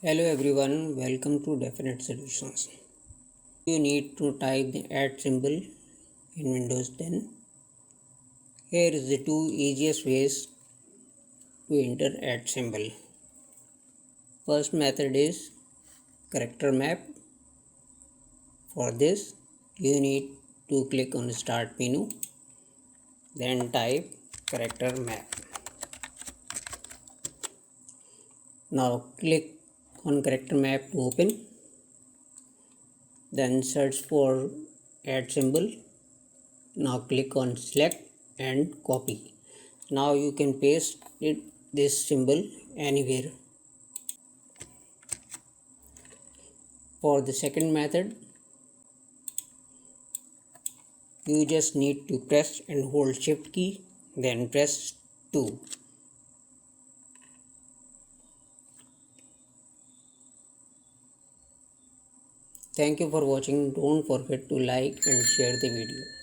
Hello everyone, welcome to Definite Solutions. You need to type the add symbol in Windows 10. Here is the two easiest ways to enter add symbol. First method is character map. For this, you need to click on start menu, then type character map. Now click on character map to open. Then search for add symbol. Now click on select and copy. Now you can paste this symbol anywhere. For the second method, you just need to press and hold shift key, then press 2. Thank you for watching. Don't forget to like and share the video.